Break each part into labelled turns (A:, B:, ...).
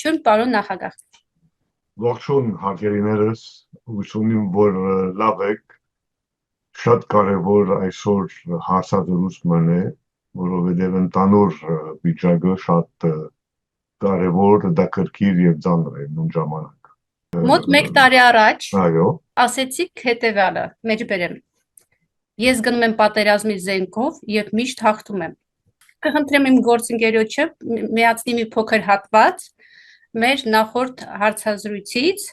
A: Ողջույն, պարոն նախագահ։
B: Ողջույն հարգելիներս, հույս ունեմ, որ լավ եք, շատ կարևոր այսօր հարցադրումն է, որովհետև ընդհանուր վիճակը շատ կարևոր, հետաքրքիր եւ ծանր է նույն ժամանակ։
A: Մոտ 1 տարի առաջ
B: Այո,
A: ասեցիք հետևյալը, մեջբերեմ։ Ես գնում եմ պատերազմի զենքով եւ միշտ հաղթում եմ։ Կխնդրեմ իմ գործընկերոջը միացնի մի փոքր հատված մեր նախորդ հարցազրույցից,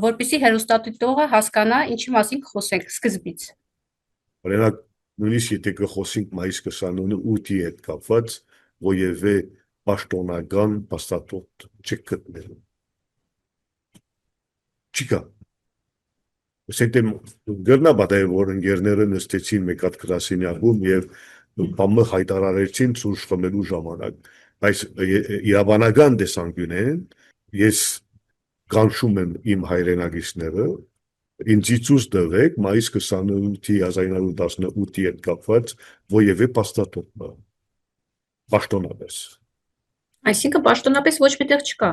A: որպեսզի հեռուստադիտողը հասկանա ինչի մասին խոսենք սկզբից։
C: Օրինակ, նույնիսկ եթե կխոսենք մայիս 28-ի հետ կապված, որևէ պաշտոնական փաստաթուղթ չեք գտնել։ Չկա։ Ասենք գրնաբադայ որ ընկերները նստեցին մեկ հատ գրասենյակում եւ բամը հայտարարեցին ցույց խմելու ժամանակ, բայց իրավանական տեսանկյունեն ես կանչում եմ իմ հայրենակիցները ինձ ցույց տվեք մայիս 28-ի 1918-ի հետ կապված որևէ փաստաթուղթ պաշտոնապես։
A: Այսինքն պաշտոնապես ոչ միտեղ չկա։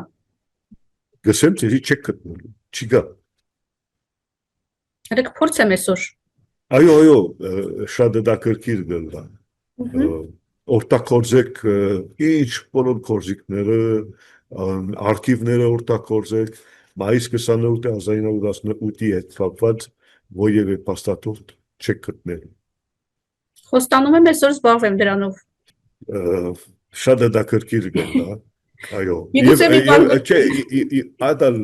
C: Գսեմ ցեզի չեք գտնելու, չկա։
A: Դեք փորձեմ այսօր։
C: Այո, շատ հետաքրքիր գլա։ Օրտակորձեք ինչ բոլոր կորզիկները, արխիվները օրտակորձեք, մայիս 28-ի 1918-ի հետ կապված որևէ փաստաթուղթ չեք գտնելու։
A: Խոստանում եմ այսօր զբաղվեմ դրանով։
C: Շատ հետաքրքիր գլա։ Այո, այդալ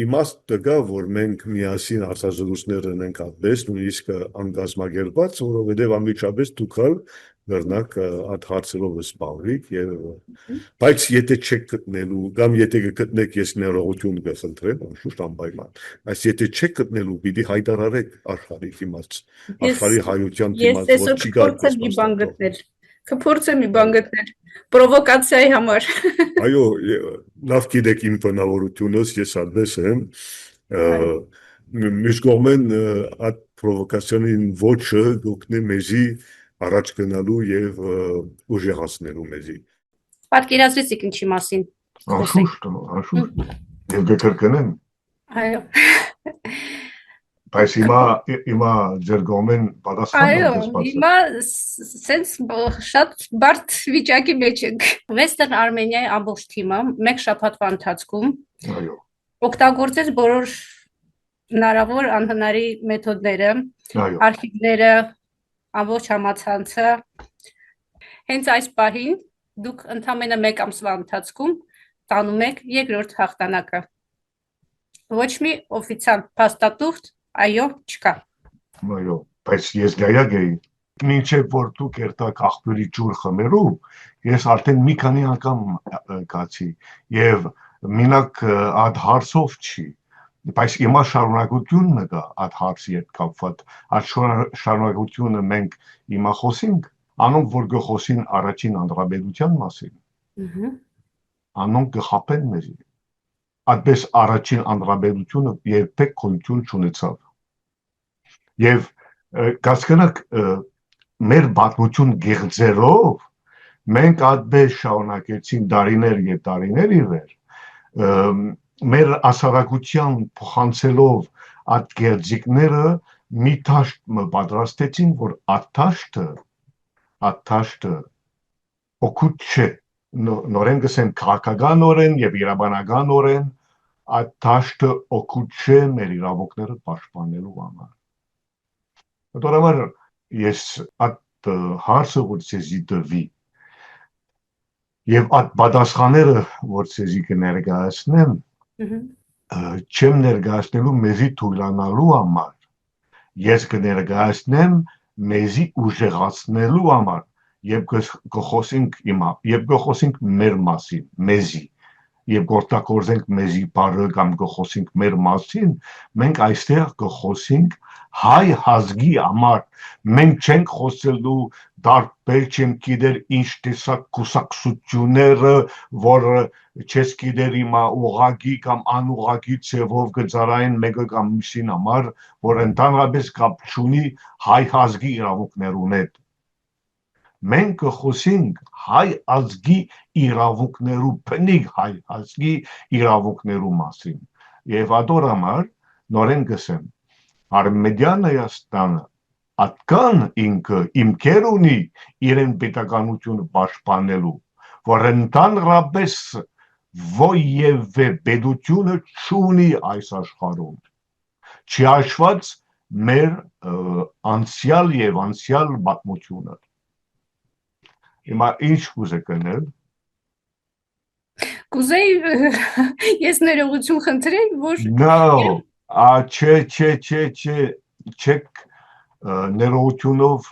C: իմաստը կա, որ մենք միասին հարցազրույցներ ունենք այդպես, նույնիսկ անգազմագերբած, որովհետև անմիջապես դուք գրնակ այդ հարցերով զբաղվեք եւ բայց եթե չեք գտնելու կամ եթե կգտնեք ես ներողություն կխնդրեմ, անշուշտ անպայման, բայց եթե չեք գտնելու, պիտի հայտարարեք աշխարհի դիմաց, աշխարհի հայության դիմաց, որ չի գտնել։
A: Կփորձեմ մի բան գտնել պրովոկացիայի համար։
C: Այո, լավ գիտեք իմ բնավորությունս, ես այդպես եմ։ Միշկոմեն այդ պրովոկացիային ոչը գոքնի մեզի առաջ գնալու եւ ուժեղացնելու մեզի։
A: Պատկերացրեցիք ինչի մասին։
B: անշուշտ։ Եվ կկրկնեմ։
A: Այո։
B: Բայց հիմա ձեր գոմեն պատասխան
A: Այո, հիմա սենց շատ բարդ վիճակի մեջ ենք։ Western Armenia-ի ամբողջ թիմը մեկ շաբաթվա ընթացքում օգտագործեց բոլոր հնարավոր անհնարի մեթոդները, արխիվները, ամբողջ համացանցը։ Հենց այս պահին դուք ընդամենը մեկ ամսվա ընթացքում տանում եք երկրորդ հաղթանակը։ Ոչ մի օֆիցիալ փաստաթուղթ այո չկա։
B: Այո, բայց ես գայագեի մինչև որ դուք երթաք աղբյուրի ջուր խմելու, ես արդեն մի քանի անգամ կացի եւ մինակ այդ հարցով չի, բայց հիմա շարունակությունը կա այդ հարցի հետ կապված, այդ շարունակությունը մենք հիմա խոսենք, անոնք որ գխոսին առաջին անդրադարձության մասին, անոնք կխապեն մեզ։ Այդպես առաջին անդրադարձությունը երբեք գոյություն չունեցավ։ Եվ կասկնակ մեր պատմություն գեղձերով մենք այդպես շարունակեցին դարիներ եւ դարիներ ի վեր մեր ասարակության փոխանցելով այդ գեղձիկները մի թաշտ պատրաստեցին, որ այդ թաշտը օգուտ չէ, նորեն գսեն քաղաքականորեն եւ իրավաբանականորեն այդ թաշտը օգուտ չէ մեր իրավունքները պաշտպանելու համար։ Դորամար ես այդ հարցը որ ցեզի դվի եւ այդ պատասխանները որ ցեզի կներկայացնեմ չեմ ներկայացնելու մեզի թույլանալու համար, ես կներկայացնեմ մեզի ուժեղացնելու համար եւ կխոսենք մեր մասին, մեզի եւ գործակորձենք մեզի բառը կամ կխոսենք մեր մասին, մենք այստեղ կխոսենք հայ ազգի համար, մենք չենք խոսելու դարբեր չեմ գիտեր ինչ տեսակ կուսակցությունները, որ չես գիտեր հիմա ուղղակի կամ անուղղակի ձևով գծարային մեկը կամ մյուսին համար, որ ընդհանրապես կապ չունի հայ ազգի իրավունքներուն հետ։ մենք կխոսենք հայ ազգի իրավունքներու, բնիկ հայ ազգի իրավունքներու մասին։ Եվ ադոր համար նորեն գսեմ, Արմենիան Հայաստանը Ատկան ինքը իմքեր ունի իրեն պետականությունը պաշտպանելու, որ ընդհանրապես ովևէ պետությունը չունի այս աշխարհում, չի հաշված մեր անցյալ եւ անցյալ պատմությունը։ Հիմա ինչ կուզեք անել։
A: Կուզեի ես ներողություն խնդրեի, որ
B: No, չէ, չեք ներողությունով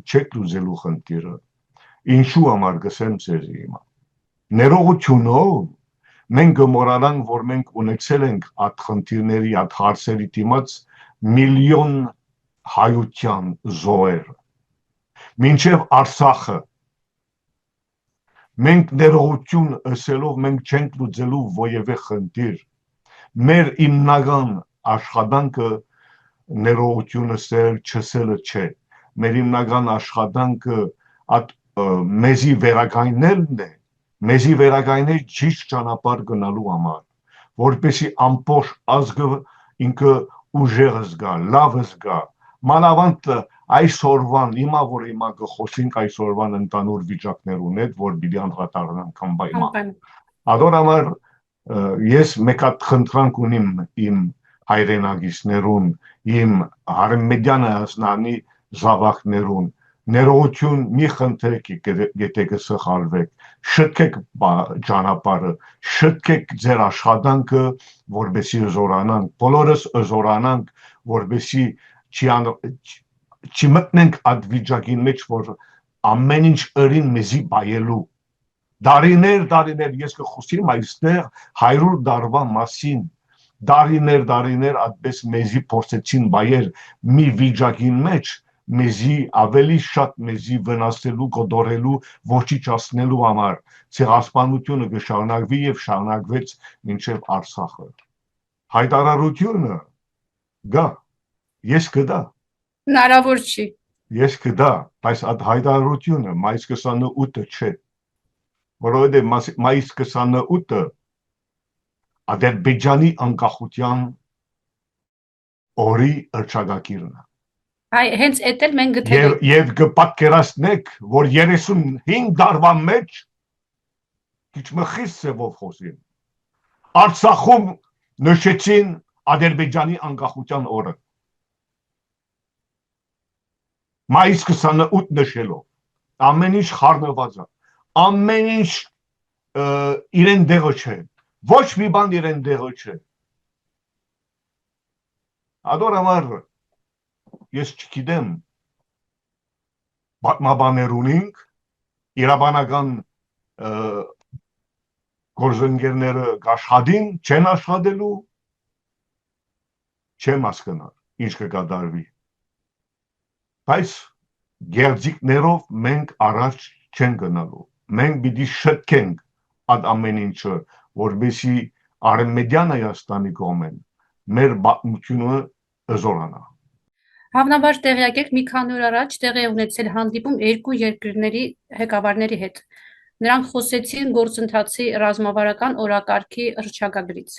B: չեք լուծելու խնդիրը։ Ինչու համար գսեմ ձեզ հիմա։ Ներողությունով մենք գմորանանք, որ մենք ունեցել ենք այդ խնդիրների, այդ հարցերի դիմաց միլիոն հայության զոհեր։ Մինչև Արցախը մենք ներողություն ասելով մենք չենք լուծելու որևէ խնդիր։ Մեր հիմնական աշխատանքը ներողություն ասել, չասելը չէ։ Մեր հիմնական աշխատանքը մեզի վերականգնելն է, մեզի վերականգնել ճիշտ ճանապարհ գնալու համար, որպեսզի ամբողջ ազգը ինքը ուժեղ զգա, լավ զգա։ Մանավանդ այսօրվան, հիմա կխոսենք այսօրվան ընդանուր վիճակներուն հետ, որ պիտի անդրադառնանք անպայման։ Ադոր համար ես մեկ հատ խնդրանք ունիմ իմ հայրենագիցներուն, իմ Արմենիան Հայաստանի զավակներուն, ներողություն մի խնդրեք, եթե կսխալվեք, շտկեք ճանապարհը, շտկեք ձեր աշխատանքը, որպեսզի զորանանք, բոլորս զորանանք, որպեսզի չմտնենք այդ վիճակի մեջ, որ ամեն ինչ ըրին մեզի բայելու։ Դարիներ ես կխոսեմ այստեղ 100 տարվա մասին, դարիներ այդպես մեզի փորձեցին բայել մի վիճակի մեջ, մեզի ավելի շատ մեզի վնասելու, կոտորելու, ոչնչացնելու համար, ցեղասպանությունը կշարունակվի եւ շարունակվեց մինչեւ Արցախը։ Հայտարարությունը գա, ես կդա։
A: հնարավոր չի։
B: Ես կդա, բայց այդ հայտարարությունը մայիս 28-ը չէ, որովհետեւ մայիս 28-ը Ադրբեջանի անկախության օրի հռչակագիրն է։
A: Հենց էդ էլ մենք գտել
B: Եվ կպատկերացնեք, որ 35 տարվա մեջ քիչ մխիստ ծևով խոսին։ Արցախում նշեցին Ադրբեջանի անկախության օրը։ Մայիս 28 նշելով, ամեն ինչ խառնված է, ամեն ինչ իրեն դեղը չէ, ոչ մի բան իրեն դեղը չէ։ Ադոր համար ես չգիտեմ, պատմաբաներ ունենք, իրավաբանական գործընկերները կաշխատին, չեն աշխատելու, չեմ հասկանում, ինչ կկատարվի։ Բայց գեղձիկներով մենք առաջ չեն գնալու։ Մենք պիտի շտկենք այդ ամեն ինչը, որպեսզի Արմենիան Հայաստանի կողմեն մեր պատմությունը զորանա։
A: Հավանաբար տեղյակ եք, մի քանի օր առաջ տեղի է ունեցել հանդիպում երկու երկրների ղեկավարների հետ։ Նրանք խոսեցին գործընթացի ռազմավարական օրակարգի հռչակագրից։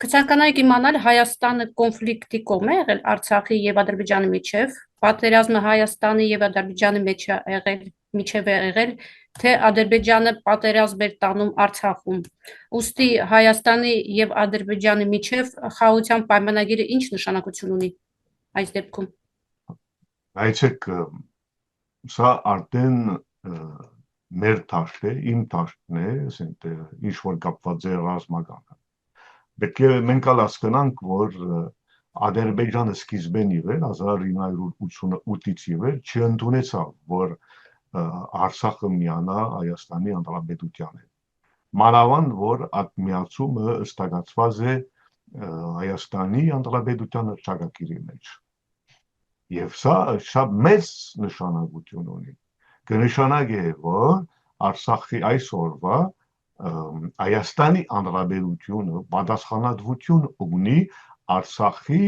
A: Կցանկանայիք իմանալ Հայաստանը կոնֆլիկտի կողմ է եղել Արցախի եւ Ադրբեջանի միջև, պատերազմը Հայաստանի եւ Ադրբեջանի միջև է եղել, թե Ադրբեջանը պատերազմ էր տանում Արցախում։ Ուստի Հայաստանի եւ Ադրբեջանի միջև խաղաղության պայմանագիրը ինչ նշանակություն ունի այս դեպքում։
B: Այցեք սա արդեն մեր թաշտ է, իմ թաշտն է, ասենք ինչ որ կապված է ռազմականը։ Պետք է մենք հասկանանք, որ Ադրբեջանը սկիզբեն ի վեր 1988-ից ի վեր չընդունեցավ, որ Արցախը միանա Հայաստանի Հանրապետության հետ։ Մանավանդ որ այդ միացումը ստացված է Հայաստանի Հանրապետության հռչակագրի մեջ։ Եվ սա մեծ նշանակություն ունի։ Կնշանակի, որ Արցախի այսօրվա Հայաստանի Հանրապետությունը պատասխանատվություն ունի Արցախի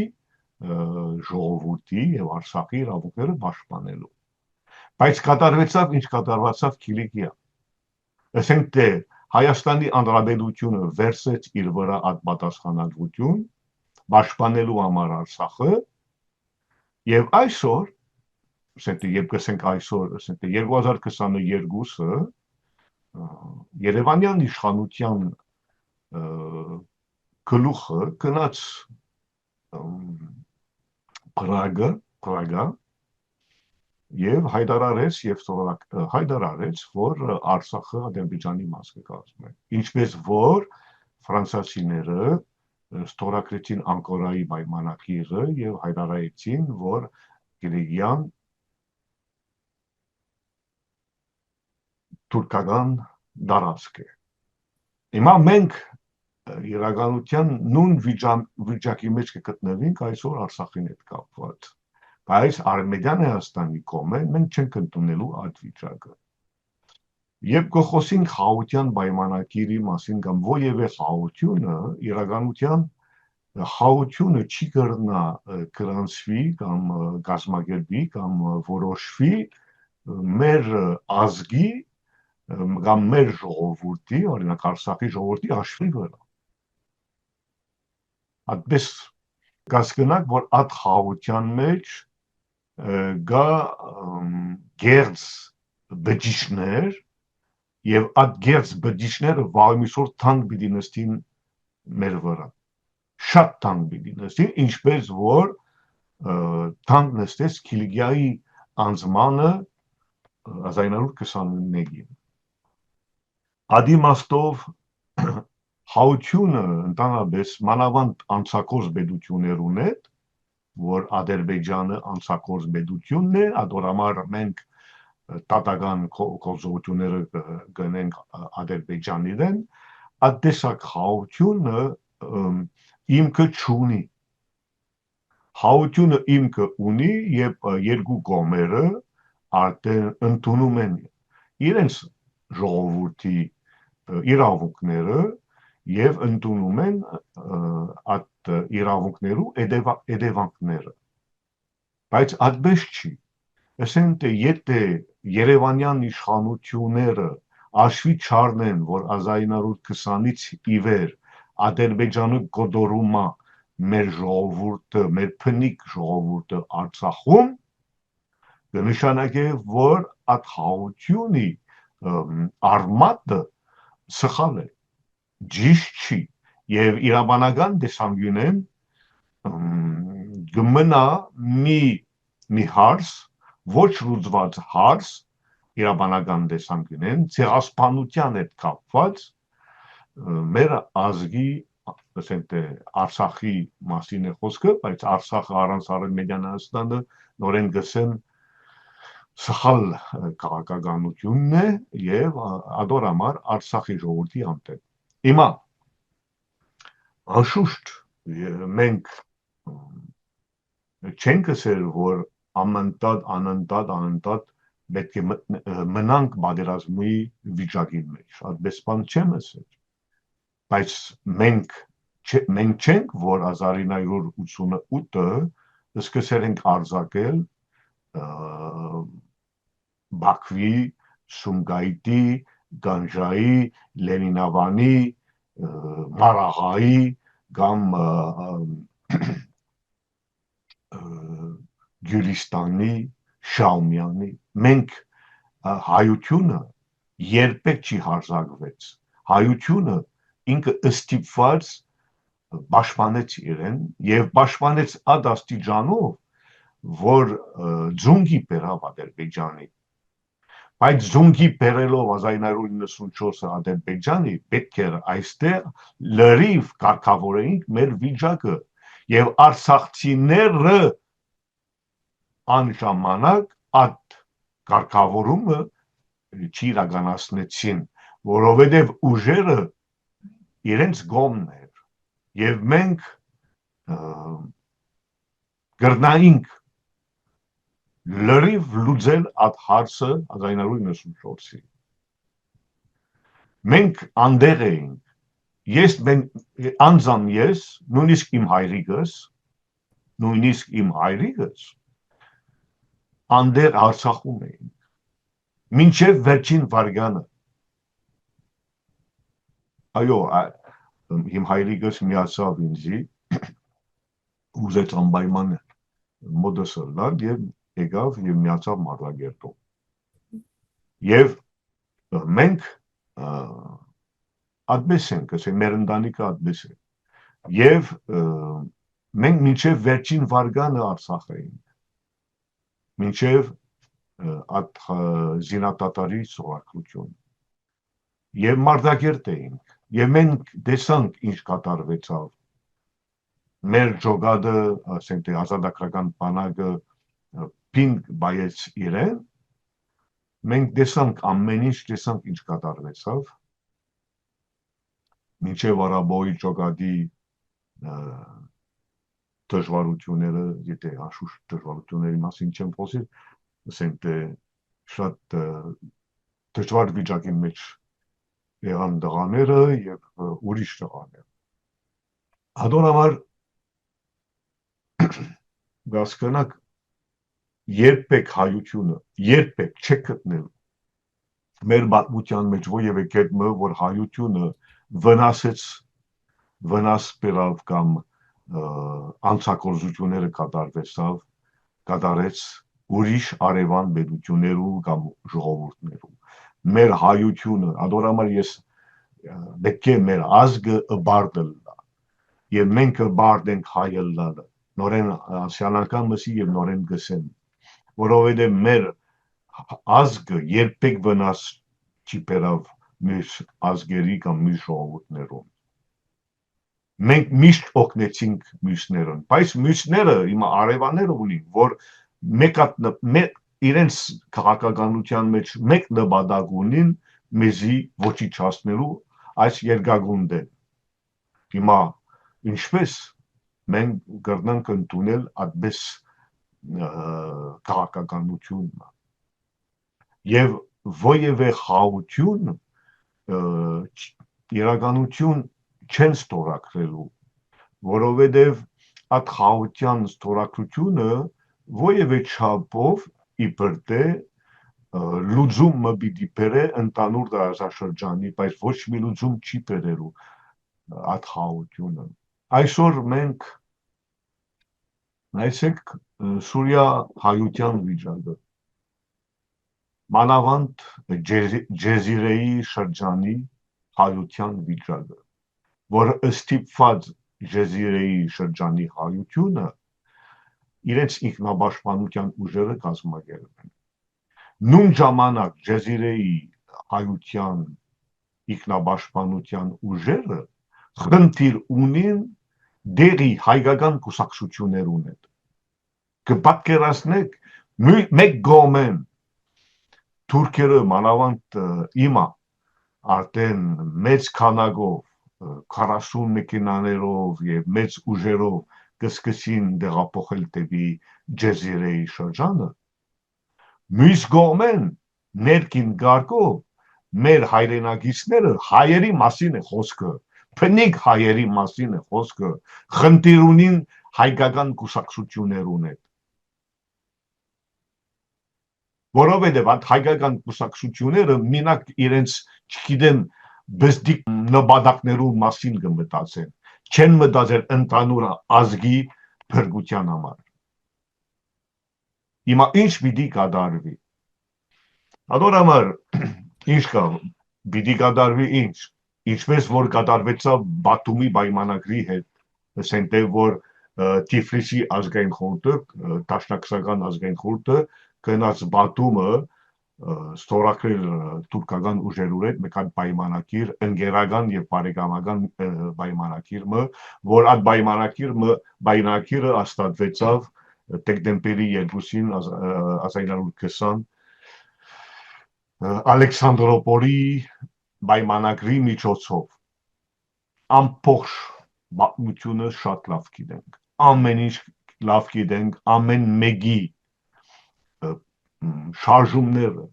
B: ժողովրդի եւ Արցախի իրավունքները պաշտպանելու։ Բայց կատարվեցավ, ինչ կատարվածավ Կիլիկիա։ Ասենք թե Հայաստանի Հանրապետությունը վերցրեց իր վրա այդ պատասխանատվություն, պաշտպանելու համար Արցախը, եւ այսօր, ասենք թե երբ կսենք այսօր, ասենք թե 2022-ը Երևանյան իշխանության գլուխը գնաց Պրագա եւ հայտարարեց, որ Արցախը Ադրբեջանի մաս կկազմի, ինչպես որ ֆրանսիացիները ստորագրեցին Անկարայի պայմանագիրը եւ հայտարարեցին, որ Կիլիկիան թուրքական դարածք է։ Հիմա մենք իրականության նույն վիճակի մեջ կգտնվենք այսօր Արցախին հետ կապված, բայց Արմենիան Հայաստանի կողմը մենք չենք ընդունելու այդ վիճակը։ Երբ կխոսենք խաղաղության պայմանագիրի մասին կամ որևէ խաղաղությունը, իրականության խաղաղությունը չի կրնա գրանցվի կամ կազմակերպվի կամ որոշվի մեր ազգի կամ մեր ժողովրդի, օրինակ Արցախի ժողովրդի հաշվի վրա։ Այդպես կասկնակ, որ այդ խաղաղության մեջ գա գերձ բջիջներ եւ այդ գերձ բջիջները վաղեմիսօր թանկ պիտի նստին մեր վրա, շատ թանկ պիտի նստին, ինչպես որ թանկ նստեց Կիլիկիայի անձմանը 1929-ին։ Ադիմաստով խաղաղությունը ընդհանրապես մանավանդ անցակորձ պետություններուն հետ, որ Ադրբեջանը անցակորձ պետությունն է, ադորամար մենք տատական կոզողությունները գնենք Ադրբեջանին, այդ տեսակ խաղաղությունը իմքը չունի։ Խաղաղությունը իմքը ունի, երբ երկու կողմերը արդեն ընդունում են իրենց ժողովրդի իրավունքները եւ ընդունում են այդ իրավունքներու հետևանքները։ Բայց այդպես չի։ Ասենք թե եթե Երևանյան իշխանությունները աշվի չառնեն, որ 1920-ից ի վեր Ադրբեջանը գոդորումա մեր ժողովուրդը, մեր փնիկ ժողովուրդը Արցախում, կնշանակե, որ այդ խաղաղությունի արմատը սխալ է, ճիշտ չի, եւ իրավաբանական տեսանկյունեն գմնա մի հարց, ոչ լուծված հարց, իրավաբանական տեսանկյունեն ցեղասպանության հետ կապված մեր ազգի, ասենք թե Արցախի մասին է խոսքը, բայց Արցախը առանց Արմենիան Հայաստանը նորեն գսեն սխալ քաղաքականությունն է եւ ադորամար Արցախի ժողովրդի անտեպ։ Հիմա անշուշտ մենք չենք ասել, որ անընդհատ պետք է մնանք պատերազմի վիճակի մեջ, այդպես բան չեմ ասել, բայց մենք չենք, որ 1988-ը սկսել ենք արձակել Բաքվի, Սումգայիթի, Գանջայի, Լենինավանի, Մարաղայի կամ Գյուլիստանի, Շաումյանի։ Մենք հայությունը երբեք չի հարձակվեց։ Հայությունը ինքը ստիպված պաշտպանեց իրեն եւ պաշտպանեց այդ աստիճանով, որ ձունգի բերավ Ադրբեջանի։ Բայց ձունգի բերելով 1994-ը Ադրբեջանի պետք էր այստեղ լրիվ կարգավորեինք մեր վիճակը եւ արցախցիները անժամանակ այդ կարգավորումը չիրականացնեցին, որովհետեւ ուժերը իրենց կողմն էր եւ մենք գրնայինք լրիվ լուծել այդ հարցը 1994-ին։ Մենք անդեղ էինք, անձամ ես, նույնիսկ իմ հայրիկս, անդեղ Արցախում էինք, մինչև վերջին վարգանը։ Այո, իմ հայրիկս միացավ ինձի, ուզեց անպայման մոտս լալ եւ եկավ եւ միացավ Մարտակերտում։ Եվ մենք ադբես ենք, ասենք մեր ընտանիքը ադբես է։ Եվ մենք մինչև վերջին վարգանը Արցախ էինք։ Մինչև այդ զինատատարի սովորություն։ Եվ Մարտակերտ էինք։ Եվ մենք տեսանք ինչ կատարվեցավ։ Մեր ջոգադը, ասենք թե ազատագրական բանակը պինդ բայեց իրեն, մենք տեսանք ամեն ինչ, տեսանք ինչ կատարվեցավ։ Մինչև Արաբոյի ջոգադի դժվարությունները, եթե անշուշտ դժվարությունների մասին չեմ խոսի, ասենք թե շատ դժվար վիճակի մեջ եղան տղաները եւ ուրիշ տղաներ։ Հատորաբար գասկնակ երբեք հայությունը, երբեք չեք գտնել մեր պատմության մեջ ովևէ կետը, որ հայությունը վնաս բերավ կամ անցակորձությունները կատարեց ուրիշ արևան պետություններու կամ ժողովուրդներու։ Մեր հայությունը, ադորամար ես պետք է մեր ազգը բարդել լա, եւ մենք բարդ ենք հայելլալը, նորեն ասյանական մսի եւ նորեն գսեն, որովհետեւ մեր ազգը երբեք վնաս չի բերավ մյուս ազգերի կամ մյուս ժողովուրդներուն։ Մենք միշտ օգնեցինք մյուսներուն, բայց մյուսները հիմա արևաները ունին, որ իրենց քաղաքականության մեջ մեկ նպատակ ունին մեզի ոչնչացնելու այս երկագունդը։ Հիմա ինչպես մենք կրնանք ընդունել այդպես քաղաքականություն եւ ովևէ խաղաղություն իրականություն չեն ստորագրելու, որովհետև այդ խաղաղության ստորագրությունը ովևէ չափով իբր թե լուծումը պիտի բերե ընդհանուր տարածաշրջանի, բայց ոչ մի լուծում չի բերելու այդ խաղաղությունը։ Այսօր մենք նայեցեք Սուրիա հայության վիճակը, մանավանդ Ջեզիրեի շրջանի հայության վիճակը, որ ստիպված Ջեզիրեի շրջանի հայությունը իրենց ինքնապաշտպանության ուժերը կազմակերպեն։ Նույն ժամանակ Ջեզիրեի հայության ինքնապաշտպանության ուժերը խնդիր ունին դերի հայկական կուսակցություններուն հետ։ Կպատկերացնեք մեկ գոմեն թուրքերը մանավանդ իմա արդեն մեծ քանակով 40 մեքենաներով եւ մեծ ուժերով կսկսին դեղափոխել դեպի Ջեզիրեի շրջանը, մյուս կողմեն ներքին գարկով մեր հայրենակիցները հայերի մասին է խոսքը, փնիկ հայերի մասին է խոսքը, խնդիր ունին հայկական կուսակցություններուն հետ։ Որովհետև այդ հայկական կուսակցությունները մենակ իրենց, չգիտեմ, բզդիկ նպատակներու մասին կմտածեն, չեն մտածել ընդհանուր ազգի փրկության համար։ Հիմա ինչ պիտի կատարվի։ Ադորամար ինչ կա, պիտի կատարվի ինչ, ինչպես որ կատարվեցավ Բաթումի պայմանագրի հետ, ասենք թե որ Թիֆլիսի ազգային խորհուրդը, Դաշնակցական ազգային խորհուրդը գնաց Բաթումը ստորագրել թուրքական ուժերու հետ մեկ այլ պայմանագիր, ընկերական եւ բարեկամական պայմանագիր, որ այդ պայմանագիրը հաստատվեցավ դեկտեմբերի 2-ին 1920 Ալեքսանդրոպոլի պայմանագրի միջոցով։ Ամբողջ պատմությունը շատ լավ գիտենք, ամեն ինչ լավ գիտենք, ամեն մեկի շարժումները,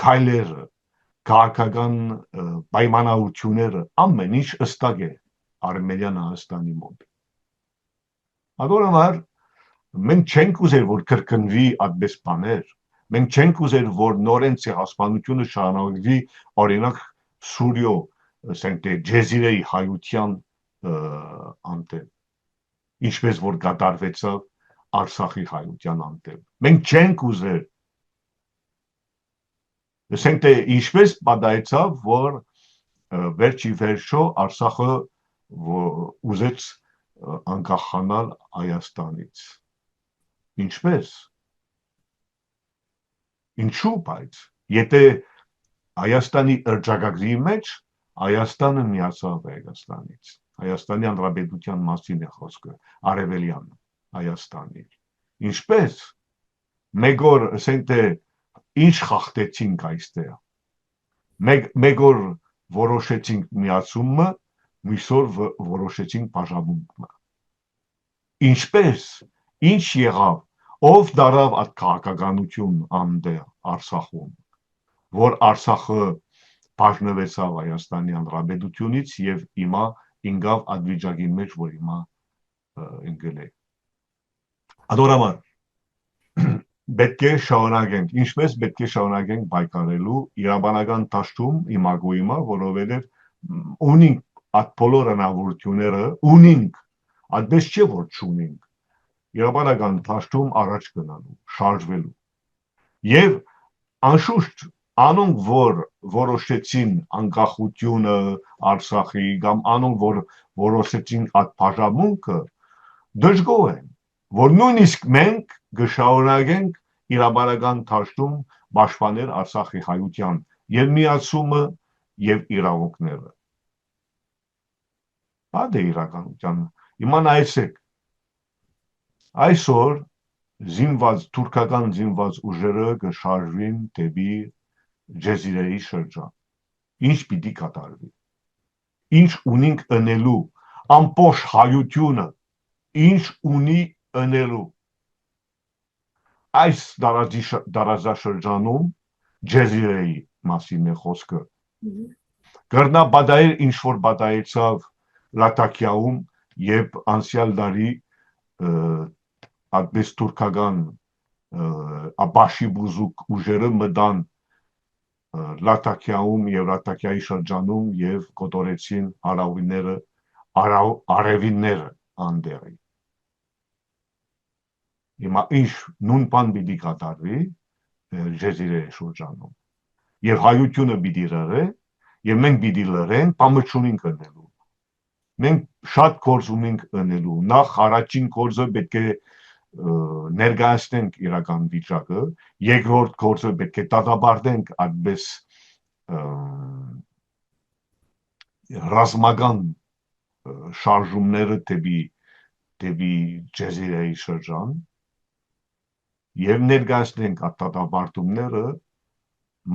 B: քայլերը, քաղաքական պայմանավորությունները, ամեն ինչ ըստակ է Արմենիան Հայաստանի մոտ։ Ադորամար մենք չենք ուզել, որ կրկնվի այդպես բաներ, Մենք չենք ուզել, որ նորեն ցեղասպանությունը շարունակվի, օրինակ Սուրիո, ասենք թե Ջեզիրեի հայության անտեպ, ինչպես որ կատարվեցավ Արցախի հայության անտեպ։ Մենք չենք ուզել, ասենք թե ինչպես պատահեցավ, որ վերջի վերջո Արցախը ուզեց անկախանալ Հայաստանից։ Ինչպես։ Ինչու բայց, եթե Հայաստանի րջագագրի մեջ Հայաստանը միացավ Հայաստանից, Հայաստանի Հանրապետության մասին է խոսքը, Արևելյան Հայաստանի։ Ինչպես, մեկ օր, ասենք թե, ինչ խախտեցինք այստեղ, մեկ օր որոշեցինք միացումը, մյուս օր որոշեցինք բաժանումը։ Ինչպես, ինչ եղավ, ով դարավ այդ քաղաքականություն անդեղ Արցախում, որ Արցախը բաժնվեցավ Հայաստանի Հանրապետությունից եւ հիմա ինգավ այդ վիճակի մեջ, որ հիմա ընկել է։ Adorable, պետք է շարունակենք, ինչպես պետք է շարունակենք պայքարելու իրավաբանական դաշտում իմագու հիմա, որովհետև ունենք այդ բոլոր հնարավորությունները, ունենք, այդպես չէ որ չունենք, իրավաբանական դաշտում առաջ գնալու, շարժվելու։ Եվ անշուշտ անոնք որ որոշեցին անկախությունը Արցախի կամ անոնք որ որոշեցին այդ բաժանմունքը դժգոհ են, որ նույնիսկ մենք կշարունակենք իրավաբանական դաշտում պաշտպանել Արցախի հայության եւ միացումը եւ իրավունքները։ Դա է իրականության։ Հիմա նայեցեք, այսօր թուրքական զինված ուժերը կշարժվին դեպի Ջեզիրեի շրջան։ Ինչ պիտի կատարվի։ Ինչ ունենք ընելու, ամբողջ հայությունը, ինչ ունի ընելու։ Այս դարաշրջանում Ջեզիրեի մասին է խոսքը։ Կրնա բադայել ինչ որ բադայեցավ Լատակիայում եւ անցյալ դարի այդպես թուրքական աբաշի բուզուկ ուժերը մտան Լատակիայում եւ Լատակիայի շրջանում եւ կոտորեցին արևինները անդերի։ Հիմա ինչ նույն բան պիտի կատարվի Ջեզիրեի շրջանում։ Եվ հայությունը պիտի լռե, եւ մենք պիտի լռենք, բամը չունենք ընելու։ Մենք շատ գործ ունենք ընելու։ Նախ առաջին գործը պետք է ներկայացնենք իրական վիճակը, երկրորդ գործը պետք է դատապարտենք այդպես ռազմական շարժումները դեպի Ջեզիրեի շրջան եւ ներկայացնենք այդ դատապարտումները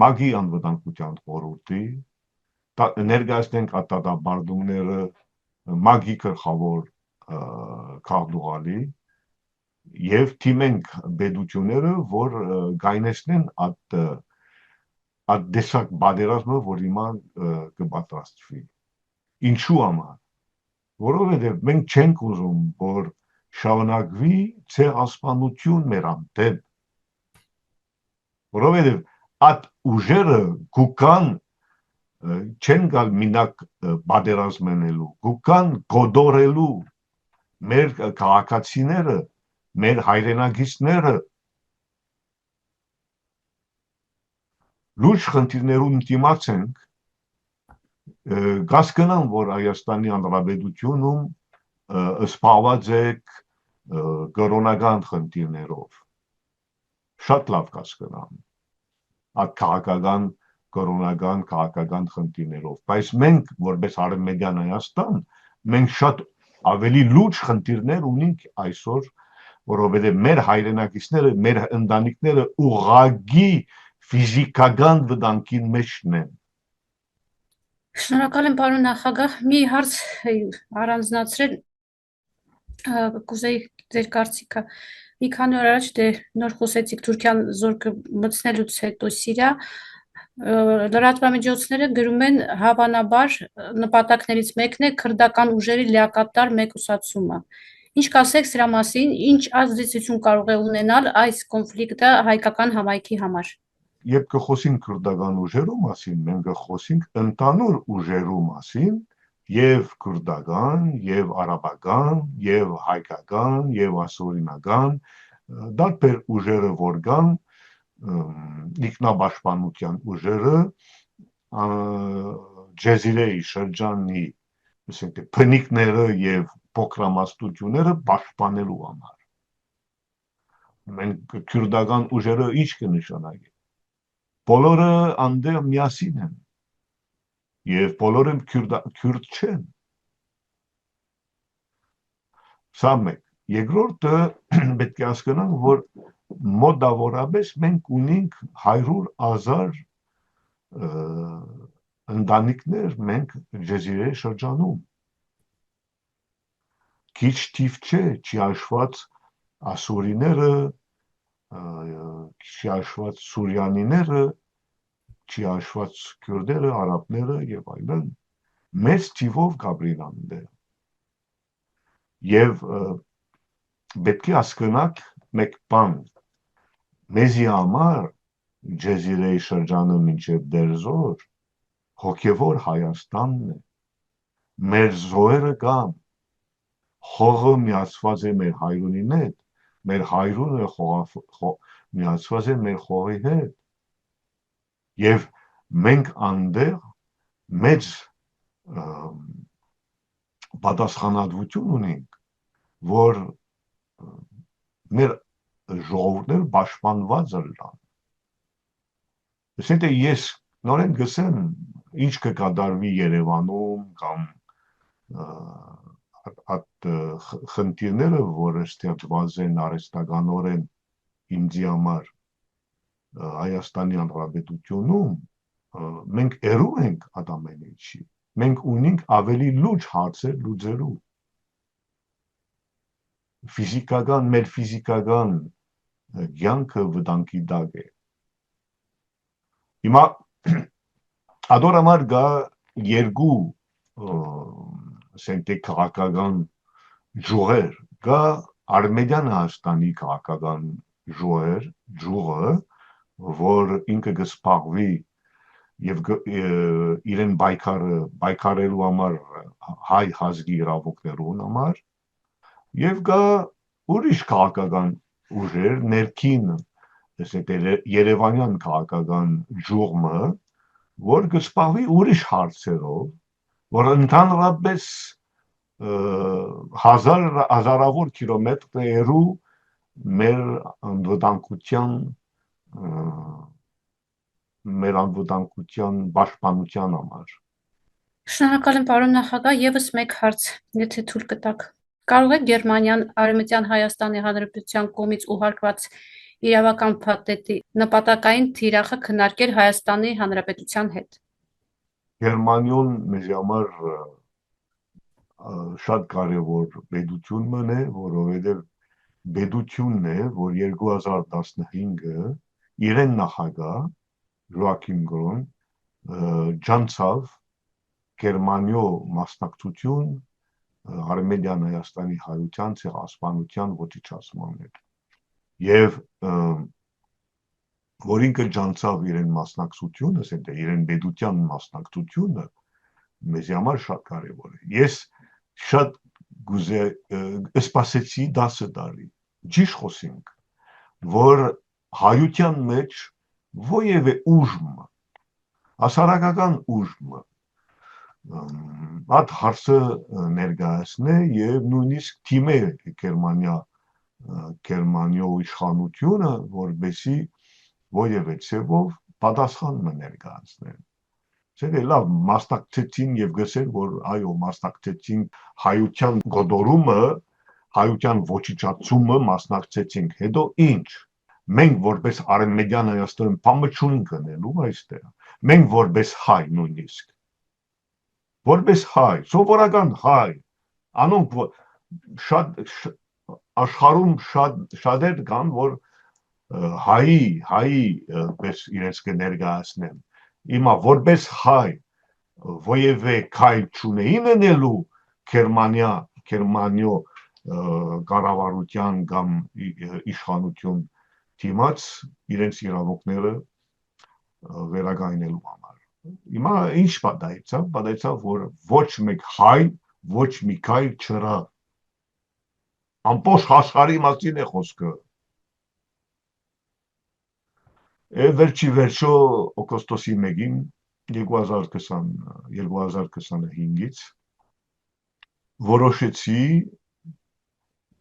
B: Մագի անվտանգության խորհրդի, ներկայացնենք այդ դատապարտումները Մագի գլխավոր քաղաքացի եւ թիմենք բեդությունները, որ գայնեցնեն այդ դեսակ բادرազմը, որ հիմա կպատրաստվի։ Ինչու համար։ Որովհետեւ մենք չենք ուզում, որ շարունակվի ցեղասպանություն մեր անտեպ։ Որովհետեւ այդ ուժերը գուկան չեն գալ մինակ բادرազմենելու, գուկան գոդորելու մեր քաղաքացիները, մեր հայրենակիցները լուրջ խնդիրներուն դիմացենք, կասկնան, որ Հայաստանի Հանրապետությունում սպառված եք կրոնական խնդիրներով, շատ լավ կասկնան, այդ քաղաքական, կրոնական, քաղաքական խնդիրներով, բայց մենք, որպես Արևմտյան Հայաստան, մենք շատ ավելի լուրջ խնդիրներ ունենք այսօր, որովհետև մեր հայրենակիցները, մեր ընտանիքները ուղղակի ֆիզիկական վտանգի մեջն են։
A: Շնորհակալ եմ, պարոն նախագահ, մի հարց առանձնացրել, կուզեի ձեր կարծիքը։ Մի քանի օր առաջ նոր խոսեցիք Թուրքիան զորքը մտցնելուց հետո Սիրիա, լրատվամիջոցները գրում են հավանաբար նպատակներից մեկն է քրդական ուժերի լիակատար մեկուսացումը։ Ինչ կասեք սրա մասին, ինչ ազդեցություն կարող է ունենալ այս կոնֆլիկտը հայկական համայնքի համար։
B: Երբ կխոսենք քրդական ուժերու մասին, մենք կխոսենք ընդանուր ուժերու մասին, եւ քրդական, եւ արաբական, եւ հայկական, եւ ասորինական, դարբեր ուժերը որ կան, ինքնապաշտպանության ուժերը, ջեզիրեի շրջանի, ասենք փնիկները եւ փոքրամասնությունները պաշտպանելու համար։ Մենք քրդական ուժերը ինչ կնշանակի։ Բոլորը անդեղ միասին են եւ բոլորը քուրդ չեն։ Սա մեկ։ Երկրորդը պետք է հասկանանք, որ մոտավորապես մենք ունենք 100,000 ընտանիքներ մենք ջեզիրեի շրջանում։ Քիչ թիվ չէ, չի հաշված ասորիները, չի հաշված սուրյանիները, չի հաշված քուրդերը, արաբները եւ այլն, մեծ թիվով կապրին անդեղ։ Եվ պետք է հասկանանք մեկ բան, մեզի համար ջեզիրեի շրջանը մինչև դերձոր հոգևոր Հայաստանն է, մեր զոհերը կան, հողը միացված է մեր հայրունին հետ, մեր հայրունը միացված է մեր հողի հետ, եւ մենք անդեղ մեծ պատասխանատվություն ունենք, որ մեր ժողովուրդները պաշտպանված լինեն։ Այսինքն ես նորեն գսեմ, ինչ կկատարվի Երևանում կամ այդ խնդիրները, որը ստեղծված են արհեստականորեն ինձի համար Հայաստանի Հանրապետությունում, մենք երու ենք այդ ամեն ինչի, մենք ունենք ավելի լուրջ հարցեր լուծելու։ Մեր ֆիզիկական կյանքը վտանգի տակ է։ Հիմա ադոր համար կա երկու ասենք քաղաքական ջուղեր, կա Արմենիան Հայաստանի քաղաքական ջուղը, որ ինքը կսպաղվի եւ իրեն պայքարելու համար հայ ազգի իրավունքներուն համար, եւ կա ուրիշ քաղաքական ուժեր, ներքին, ասենք Երևանյան քաղաքական ջուղը, որ կսպաղվի ուրիշ հարցերով, որ ընդհանրապես հազարավոր կիլոմետրերու մեր անվտանգության պաշտպանության համար։
A: Շնորհակալ եմ պարոն նախագահ, եւս մեկ հարց, եթե թույլ կտաք։ Կարող է Գերմանիան Արևմտյան Հայաստանի Հանրապետության կողմից ուղարկված իրավական փաթեթի նպատակային թիրախը քննարկել Հայաստանի Հանրապետության հետ։
B: Գերմանիան մեզ համար շատ կարևոր պետություն է, որովհետև պետությունն է, որ 2015-ը իրեն նախագահ Joachim Grün ջանցավ Գերմանիո մասնակցություն Արմենիան Հայաստանի հայության ցեղասպանության ոչնչացման հետ։ Եվ որ ինքը ջանցավ իրեն մասնակցությունը, ասենք իրեն պետության մասնակցությունը մեզ համար շատ կարևոր է։ Ես շատ սպասեցի 10 տարի, ճիշտ խոսենք, որ հայության մեջ ովևէ ուժմ, հասարակական ուժմ այդ հարցը ներկայացնե եւ նույնիսկ թիմե Գերմանիո իշխանությունը, որբեսի ովևէ ցեվով պատասխան ներկայացնեն։ Չէ՞ լավ մասնակցեցին եւ գսել, որ այո մասնակցեցին հայության գոդորումը, հայության ոչնչացումը մասնակցեցինք, հետո ինչ։ Մենք որպես Արմենիան Հայաստան փամփշուն կնելու այստեղ։ Մենք որպես հայ նույնիսկ։ Որպես հայ, սովորական հայ, անոնք շատ աշխարհում շատեր կան, որ հայի պես իրենց կներկայացնեն։ Հիմա որպես հայ ովևէ քայլ չունեին անելու Գերմանիո կառավարության կամ իշխանություն դիմաց իրենց իրավունքները վերականգնելու համար։ Հիմա ինչ պատահեցավ, որ ոչ մեկ հայ, ոչ մի քայլ չրա։ Ամբողջ աշխարհի մասին է խոսքը։ Վերջի վերջո օգոստոսի 1-ին 2025-ից որոշեցի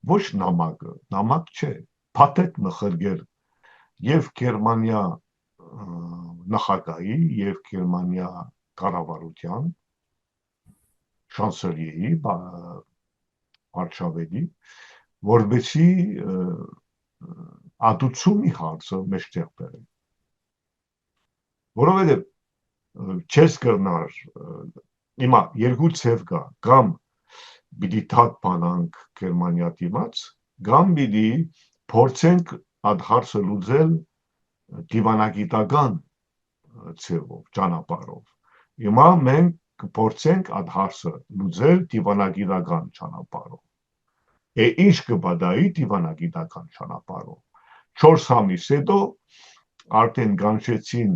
B: ոչ նամակ չէ, փաթեթ մխրգել եւ Գերմանիա նախագահի եւ Գերմանիա կառավարության շանսելիեի վարչապետի որբեցի ադուցումի հարցը մեջտեղ բերել, որովհետեւ չես կրնար հիմա երկու ցև կա, կամ պիտի թափ բանանք Գերմանիա դիմաց, կամ պիտի փորձենք այդ հարցը լուծել դիվանագիտական ցևով, ճանապարհով։ Հիմա մենք կփորձենք այդ հարցը լուծել դիվանագիտական ճանապարհով։ Ինչ կպատահի դիվանագիտական ճանապարհով։ 4 ամիս հետո արդեն կանչեցին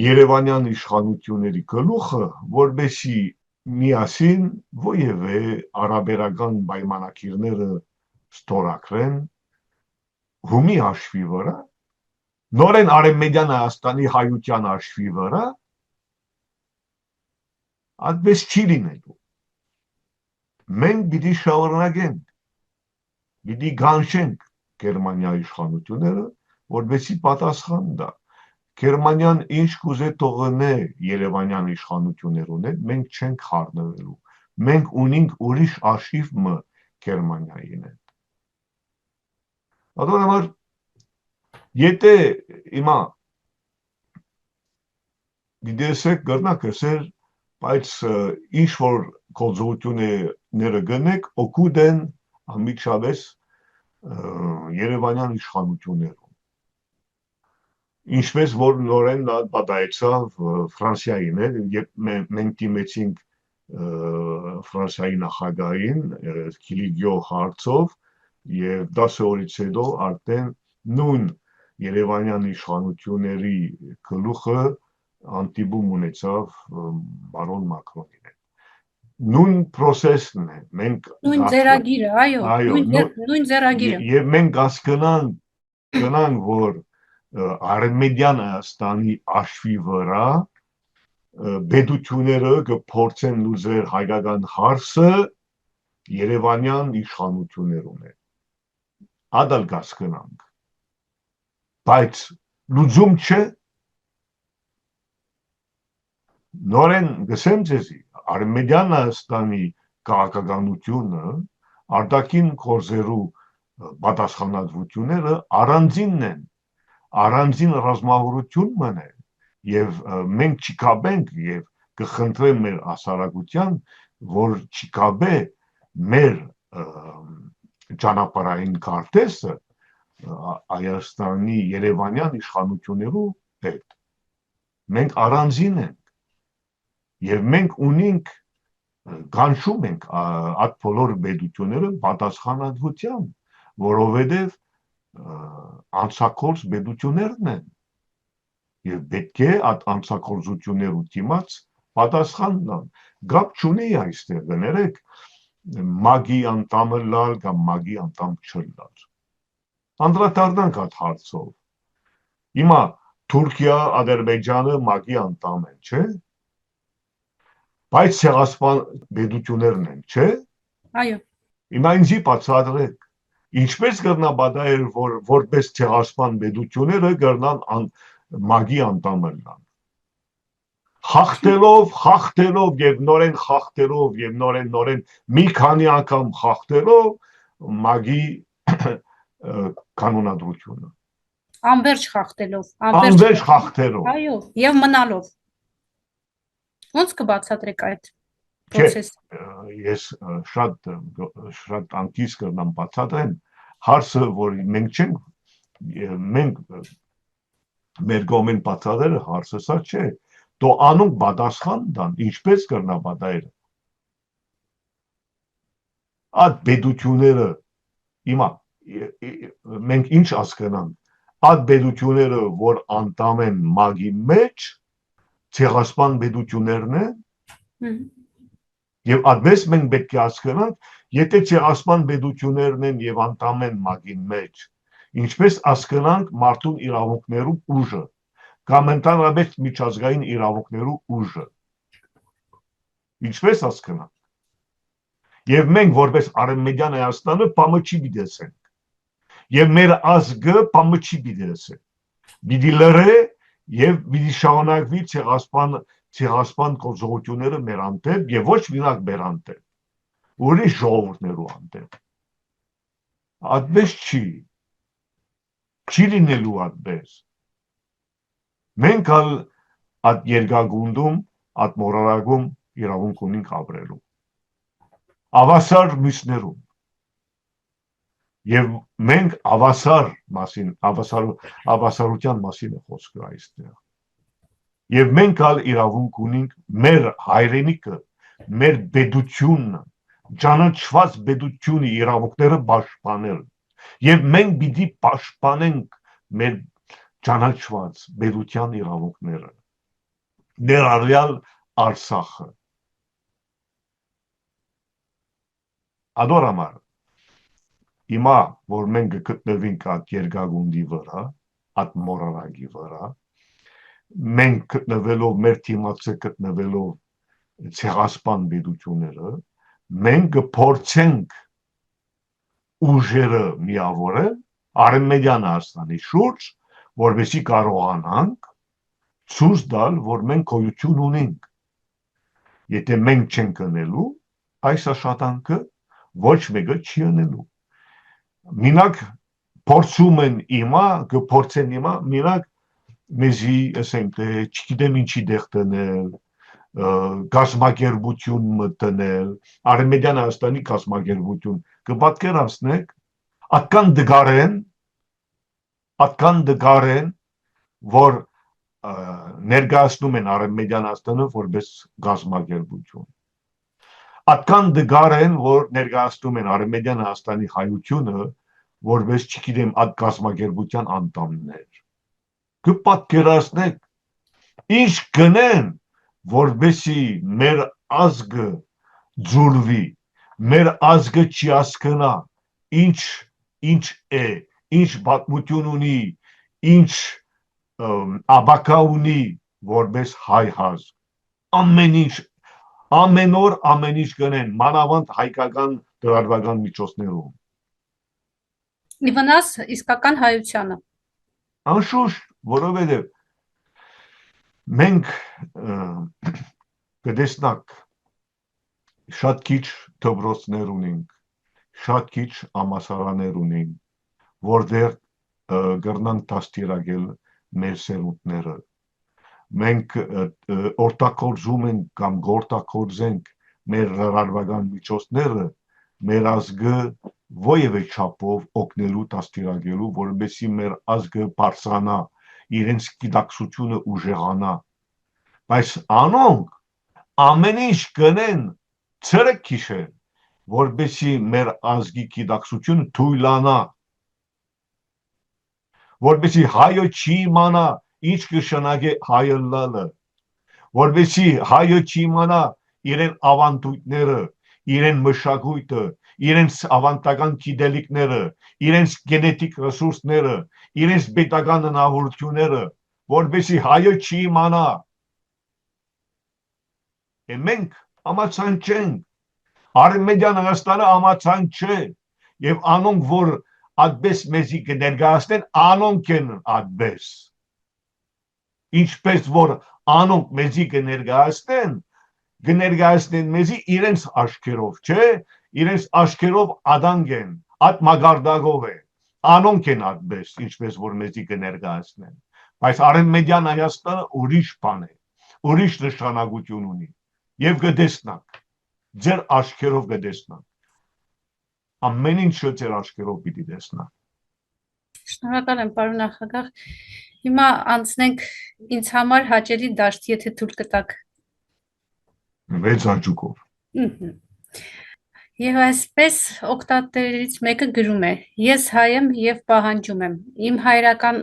B: Երևանյան իշխանությունների գլուխը, որբեսի միասին ովևէ արաբերական պայմանագիրները ստորագրեն հումի հաշվի վրա, նորեն Արևմտյան Հայաստանի հայության հաշվի վրա, այդպես չի լինելու։ Մենք պիտի շարունակենք, պիտի կանչենք Գերմանիայի իշխանությունները, որբեսի պատասխան տա։ Գերմանիան ինչ կուզե թողնե Երևանյան իշխանություններուն հետ, մենք չենք խառնվելու։ Մենք ունենք ուրիշ արխիվ Գերմանիային հետ։ Ադորամար եթե հիմա դիտեսեք գրնակ ասել, բայց ինչ որ գործողությունները գնեք, օգուտ են ամիջապես Երևանյան իշխանություններուն։ Ինչպես որ նորեն պատահեցավ Ֆրանսիային հետ, երբ մենք դիմեցինք Ֆրանսիայի նախագահին Քիլիգյո հարցով եւ 10 օրից հետո արդեն նույն Երևանյան իշխանությունների գլուխը անտիբում ունեցավ բարոն Մակրոնին հետ։ Նույն process-ն է, մենք
A: նույն ձեռագիրը, այո, նույն ձեռագիրը։
B: Եվ մենք գնանք, որ Արևմտյան Հայաստանի աշխվի վրա պետությունները կփորձեն լուծել հայկական հարցը Երևանյան իշխանություններուն հետ։ Ադալ գնանք։ Բայց լուծում չէ։ Նորեն գսեմ ձեզի, Արևմտյան Հայաստանի քաղաքականությունը արտաքին գործերու պատասխանատվությունները առանձինն են, առանձին ռազմավարություն մնե եւ մենք չկապենք եւ կխնդրեմ մեր հասարակության, որ չկապե մեր ճանապարհային քարտեզը Հայաստանի Երևանյան իշխանություններու հետ։ Մենք առանձին ենք եւ մենք ունենք կանչում ենք այդ բոլոր պետությունները պատասխանատվության, որովհետեւ անցակորձ պետություններն են եւ պետք է այդ անցակորձություններու դիմաց պատասխան տան։ Գապ չունի այստեղ գներեք մագի անդամը լալ կամ մագի անդամ չլալ։ Անդրադառնանք այդ հարցով։ Հիմա Թուրքիա, Ադրբեջանը մագի անդամ են, չէ՞։ Բայց ցեղասպան պետություններն են, չէ՞։
A: Այո։
B: Հիմա ինձի բացատրեք, ինչպես կգնա պատահել, որ որպես ցեղասպան պետությունները կգնան մագի անդամ լինեն։ Խախտելով եւ նորեն խախտելով եւ նորեն մի քանի անգամ խախտելով մագի կանոնադրությունը։
A: Անverջ խախտելով,
B: Անverջ խախտելով։
A: Այո, եւ մնալով։ Ոնց կբացատրեք այդ process-ը։
B: Ես շատ անկիս կրնամ բացատրեմ, հարցը որ մենք մեր կողմեն բացատրել հարցը սա չէ, դու անոնք պատասխան տան, ինչպես կրնա պատահել։ Այդ բեդությունները հիմա մենք ինչ հասկանանք, այդ բեդությունները, որ անդամ են մագի մեջ, ցեղասպան բեդություններն են, եւ այդպես մենք պետք է հասկանանք, եթե ցեղասպան բեդություններն են եւ անդամ են մագի մեջ, ինչպես հասկանանք մարդու իրավունքներու ուժը, կամ ընդհանրապես միջազգային իրավունքներու ուժը, ինչպես հասկանանք, եւ մենք որպես Արևմտյան Հայաստանը բամը չի դիտենք, եւ մեր ազգը բամը չի դիտենք, պիտի լրե եւ պիտի շարունակվի ցեղասպան գործողությունները մեր անտեպ եւ ոչ միակ մեր անտեպ, ուրիշ ժողովուրդներու անտեպ, այդպես չի լինելու այդպես, մենք ալ այդ երկրագունդում, այդ մորարակում իրավունք ունենք ապրելու, ավասար մյուսներում, եւ մենք ավասարության մասին է խոսքը այստեղ, եւ մենք ալ իրավունք ունենք մեր հայրենիքը, մեր բեդությունը, ճանաչված բեդությունը իրավունքները պաշտպանել, եւ մենք պիտի պաշտպանենք մեր ճանաչված բեդության իրավունքները, ներառյալ Արցախը, Ադորամար, հիմա, որ մենք գտնվենք այդ երկրագունդի վրա, այդ մորարակի վրա, մենք գտնվելով, մեր թիմացը գտնվելով ցեղասպան բեդությունները, մենք կփորձենք ուժերը միավորել Արևմտյան Հայաստանի շուրջ, որպեսզի կարողանանք ցույց տալ, որ մենք գոյություն ունենք, եթե մենք չենք անելու այս աշխատանքը, ոչ մեկը չի անելու, մինակ փորձում են հիմա, կփորձեն հիմա, մինակ մեզի, ասենք, չգիտեմ ինչի դեղ տնել, գազམ་ակերպություն մտնել, Արևմտյան Հայաստանի գազམ་ակերպություն, կպատկերացնեք, atkan դգարեն, որ ներկայացնում են Արևմտյան Հայաստանը որպես գազམ་ակերպություն, atkan դգարեն, որ ներկայացնում են Արևմտյան Հայաստանի հայությունը, որպես, չգիտեմ, այդ գազམ་ակերպության անդամներ, կպատկերացնեք, ինչ կնեն, որպեսզի մեր ազգը ձուլվի, մեր ազգը չի հասկանա, ինչ է, ինչ պատմություն ունի, ինչ աբակա ունի, որպես հայ ազգ, ամեն օր ամեն ինչ կնեն, մանավանդ հայկական լրատվական միջոցներում,
A: ի վնաս իսկական հայությանը,
B: անշուշտ, որովհետև մենք կտեսնանք շատ քիչ դպրոցներ ունենք, շատ քիչ համալսարաններ ունենք, որտեղ կրնանք դաստիարակել մեր սերունդները, մենք օգտագործում ենք կամ գործենք մեր լրատվական միջոցները, մեր ազգը ովևէ չափով օգնելու դաստիարակելու, որպեսզի մեր ազգը բարձրանա, իրենց գիտակցությունը ուժեղանա, բայց անոնք ամեն ինչ կնեն ցերեկ քիշեր, որպեսզի մեր ազգի գիտակցությունը թույլանա, որպեսզի հայը չի իմանա ինչ կշանակե հայը լալը, որպեսզի հայը չի իմանա իրեն ավանդույթները, իրեն մշակույթը, իրենց ավանդական գիտելիքները, իրենց գենետիկ ռեսուրսները, իրենց պետական հնարավորությունները, որպեսզի հայը չի իմանա, մենք համաձայն չենք, Արևմտյան Հայաստանը համաձայն չէ, եւ անոնք, որ այդպես մեզի կներկայացնեն, անոնք են այդպես, ինչպես որ անոնք մեզի կներկայացնեն մեզի իրենց աչքերով, չէ, իրենց աչքերով ադանք են, այդ մագարտակով է, անոնք են այդպես, ինչպես որ մեզի կներկայացնեն, բայց Արևմտյան Հայաստանը ուրիշ բան է, ուրիշ նշանակություն ունի, եւ կտեսնանք, ձեր աչքերով կտեսնանք, ամեն ինչը ձեր աչքերով պիտի տեսնանք։
A: Շնորհակալ եմ, պարոն նախագահ, հիմա անցնենք ինձ համար հաճելի դաշտ, եթե թույլ կտաք։
B: Վեց հաճուկով։
A: Եվ այսպես օգտատերերից մեկը գրում է. Ես հայ եմ եւ պահանջում եմ։ Իմ հայրական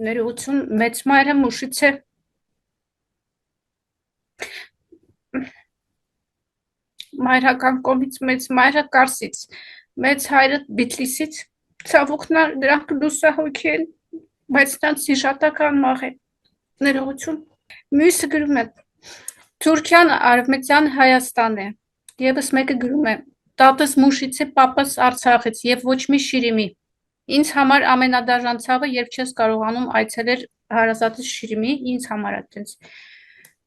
A: ներողություն մեծ մայրը Մուշից է։ Մայրական կողմից մեծ մայրը Կարսից, մեծ հայրը Բիթլիսից։ Ցավոք նրանք լուսահոգի են, բայց նրանց հիշատական մաղ է։ Ներողություն։ Մյուսը գրում է. Թուրքիան արևմտյան Հայաստան է։ Եվս մեկը գրում է. Տատս Մուշից է, պապս Արցախից եւ ոչ մի Շիրիմի։ Ինձ համար ամենադաժան ցավը, երբ չես կարողանում այցելել հարազատից Շիրիմի, ինձ համար է այդպես։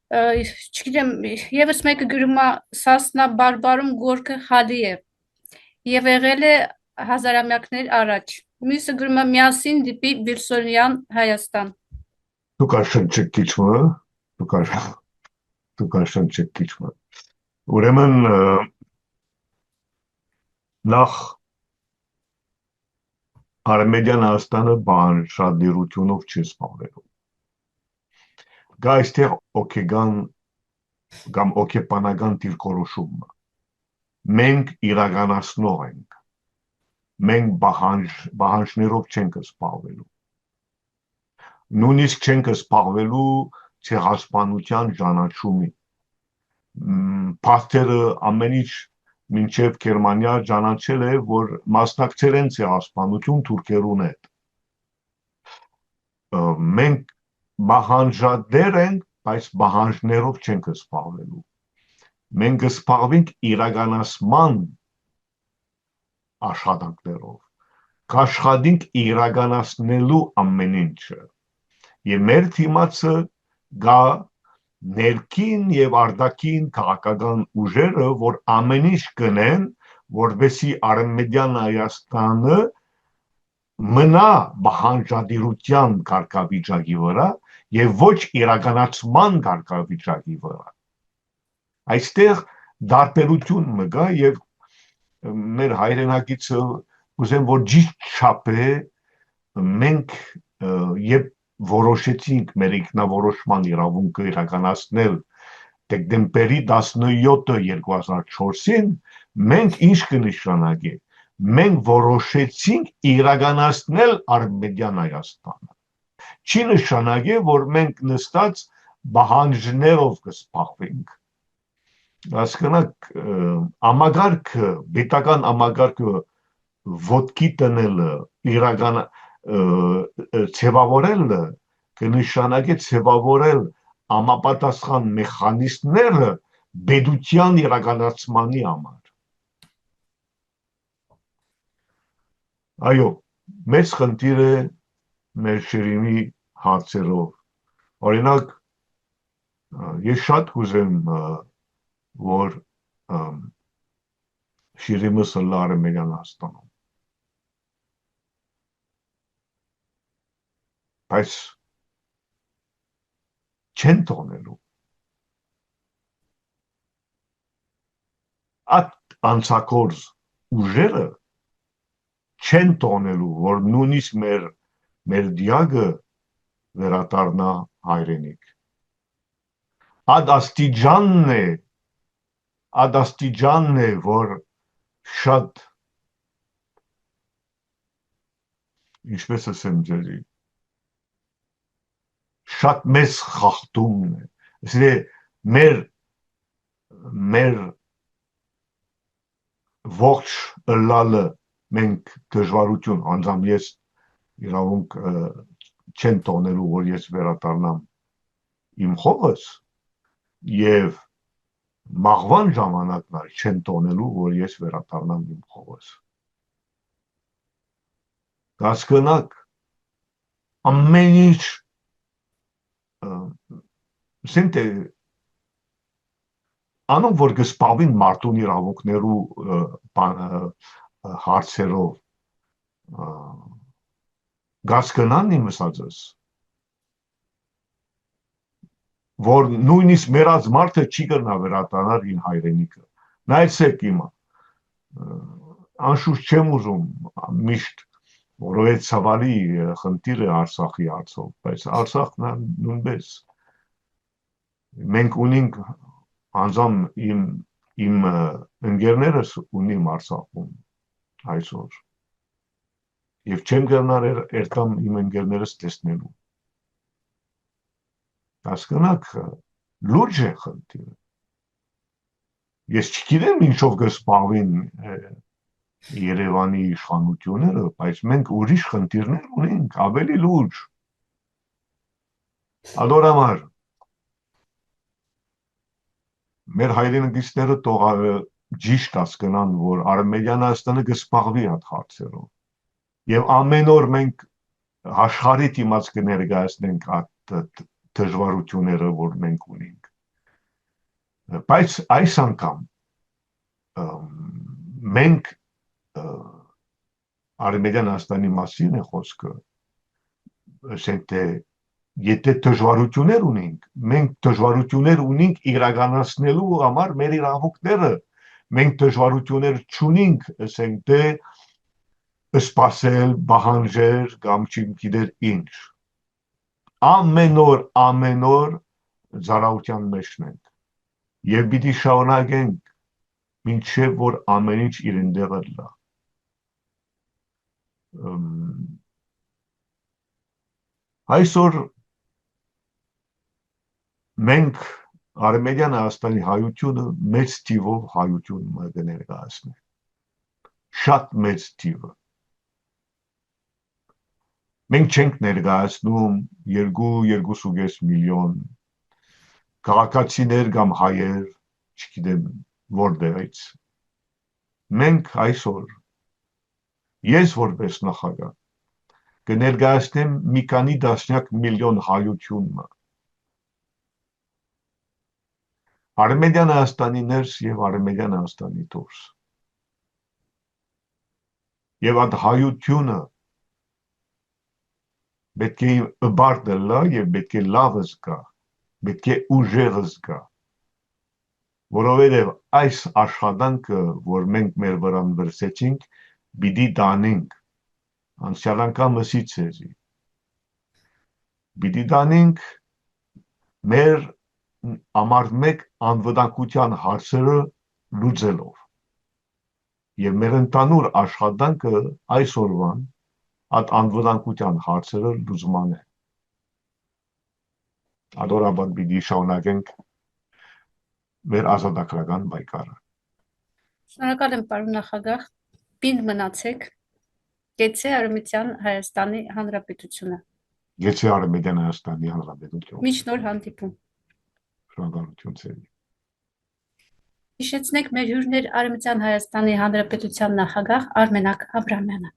A: Չգիտեմ, եւս մեկը գրում է Սասնա բարբարում Գորկը Խալի է եւ եղել է հազարամյակներ առաջ։ Մյուսը գրում է միասին դիպի Վիլսոնյան Հայաստան։
B: Դուք արշնչեք քիչմը, դուք արշնչեք քիչմը։ Ուրեմն նախ Արմենիան Հայաստանը բանջարդիրությունով չի զբաղվելու։ Գա այստեղ օքեգան կամ օքեպանական դիրքորոշումը։ Մենք իրականացնող ենք։ Մենք բանջարներով չենք զբաղվելու։ Նույնիսկ չենք զբաղվելու ցեղասպանության ճանաչումի։ Փաստերը ամեն ինչ մինչև Գերմանիա ճանաչել է, որ մասնակցել են ցեղասպանություն թուրքերուն հետ։ Մենք բանջարդներ ենք, բայց բանջարներով չենք զբաղվելու։ Մենք զբաղվենք իրականացման աշխատանքներով, կաշխատենք իրականացնելու ամեն ինչը։ Եվ մեր թիմացը գա ներքին եւ արտաքին քաղաքական ուժերը, որ ամեն ինչ կնեն, որովհետեւ Արմենիան Հայաստանը մնա բանջարդիրության կարգավիճակի վրա եւ ոչ իրականացման կարգավիճակի վրա։ Այստեղ դարբերություն մգա եւ մեր հայրենակիցը ուզեմ որ ճիշտ չափ է մենք եւ որոշեցինք մեր ինքնավորոշման իրավունքը իրականացնել դեկտեմբերի 17-ը 2004-ին մենք ինչ կնշանակի մենք որոշեցինք իրականացնել Արմենիան Հայաստանը չի նշանակի որ մենք նստած բանջարներով կզբաղվենք հասկանաք ամագարկը պետական ամագարկը ոտքի տնելը իրական ցևավորելը կնշանակի ցևավորել համապատասխան մեխանիզմները բեդության իրականացմանի համար այո մեծ խնդիր է մեր շիրիմի հարցերով օրինակ ես շատ կուզեմ որ շիրիմը սլա Արմենիան Հայաստանում բայց չեն թողնելու այդ անցակորձ ուժերը չեն թողնելու որ նույնիսկ մեր դիագը վերադառնա հայրենիք ad աստիճանն է որ շատ ինչպես ասեմ ձեզի շատ մեծ խախտումն է ասել մեր ողջ լալը մենք դժվարություն անձամբ ես իրավունք չեն տոնելու որ ես վերադառնամ իմ խողս եւ մաղվան ժամանակներ չեն տոնելու որ ես վերադառնամ իմ խողս հասկանաք ամեն ինչ սենտե անոնք որ գսպավին մարդուն իրավունքներու հարցերով գասկնան իմ ասածս որ նույնիսկ մերած մարդը չի կրնա վերադառնալ իր հայրենիքը նայեցեք իմա անշուշտ չեմ ուզում միշտ որովհետեւ ցավալի խնդիր է Արցախի հարցով բայց Արցախն նույնպես մենք ունենք անձամ իմ իմ ընկերներս ունիմ Արցախում այսօր եւ չեմ գնար երթամ իմ ընկերներս տեսնելու հասկանաք լուրջ է խնդիրը ես չգիտեմ ինչով կսպառվին Երևանի իշխանությունները բայց մենք ուրիշ խնդիրներ ունենք ավելի լուրջ Ադորամար մեր հայրենիքները տողը ճիշտ հասկանան, որ Արմենիան Հայաստանը կսպառվի այդ հարցերով։ Եվ ամեն օր մենք աշխարհի դիմաց կներկայացնենք այդ դժվարությունները, որ մենք ունենք։ Բայց այս անգամ մենք Արմենիան Հայաստանի մասին է խոսքը, ասենք թե Եթե դժվարություններ ունենք, մենք դժվարություններ ունենք իրականացնելու համար մեր իրավունքները, մենք դժվարություններ չունենք, ասենք թե սպասել, բահանջել կամ չգիտեր ինչ։ Ամեն օր զարահության մեջն ենք։ Եվ պիտի շարունակենք, մինչև որ ամեն ինչ իր տեղը լա։ Այսօր մենք Արմենիան Հայաստանի հայությունը մեծ թիվով հայություն կներկայացնենք։ Շատ մեծ թիվը։ Մենք չենք ներկայացնում 2-2.5 միլիոն քաղաքացիներ կամ հայեր, չգիտեմ որտեղից։ Մենք այսօր ես որպես նախագահ կներկայացնեմ մի քանի տասնյակ միլիոն հայությունը Արմենիան Հայաստանի ներս եւ Արմենիան Հայաստանի դուրս։ Եվ այդ հայությունը պետք է բարդ լա եւ պետք է լավ զգա, պետք է ուժեղ զգա։ Որովհետեւ այս աշխատանքը, որ մենք մեր վրա վերցեցինք, պիտի տանենք անցյալ անգամ ասիցեզի։ Պիտի տանենք մեր Ամար մեկ անվտանգության հարցերը լուծելով եւ մեր ընդանուր աշխատանքը այսօրվան այդ անվտանգության հարցերը լուծման է Ադորաբան պիտի շարունակենք մեր ազատագրական պայքարը
A: Շնորհակալ եմ պարոն նախագահ պինդ մնացեք Գեցե Արմենիան Հայաստանի Հանրապետությունը
B: Գեցե Արմենիան Հայաստանի Հանրապետությունը
A: Մինչ նոր հանդիպում Հիշեցնենք մեր հյուրներ Արմենիան Հայաստանի Հանրապետության նախագահ Արմենակ Աբրամյանը